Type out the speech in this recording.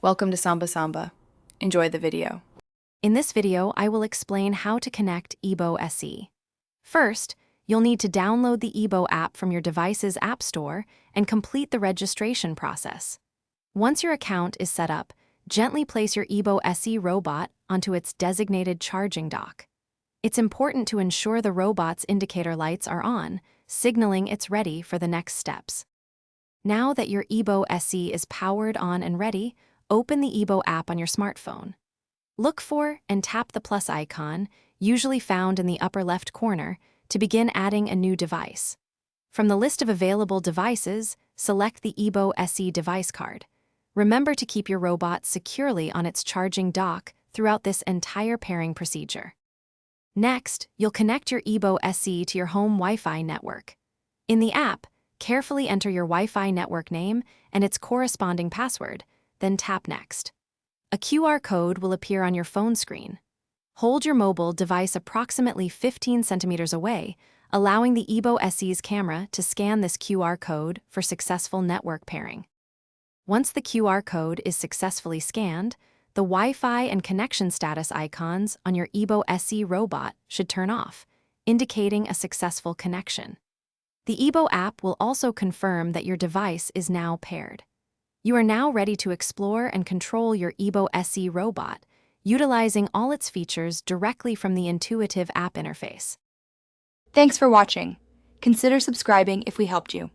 Welcome to Samba Samba. Enjoy the video. In this video, I will explain how to connect EBO SE. First, you'll need to download the EBO app from your device's app store and complete the registration process. Once your account is set up, gently place your EBO SE robot onto its designated charging dock. It's important to ensure the robot's indicator lights are on, signaling it's ready for the next steps. Now that your EBO SE is powered on and ready, open the EBO app on your smartphone. Look for and tap the plus icon, usually found in the upper left corner, to begin adding a new device. From the list of available devices, select the EBO SE device card. Remember to keep your robot securely on its charging dock throughout this entire pairing procedure. Next, you'll connect your EBO SE to your home Wi-Fi network. In the app, carefully enter your Wi-Fi network name and its corresponding password, then tap Next. A QR code will appear on your phone screen. Hold your mobile device approximately 15 centimeters away, allowing the EBO SE's camera to scan this QR code for successful network pairing. Once the QR code is successfully scanned, the Wi-Fi and connection status icons on your EBO SE robot should turn off, indicating a successful connection. The EBO app will also confirm that your device is now paired. You are now ready to explore and control your EBO SE robot, utilizing all its features directly from the intuitive app interface. Thanks for watching. Consider subscribing if we helped you.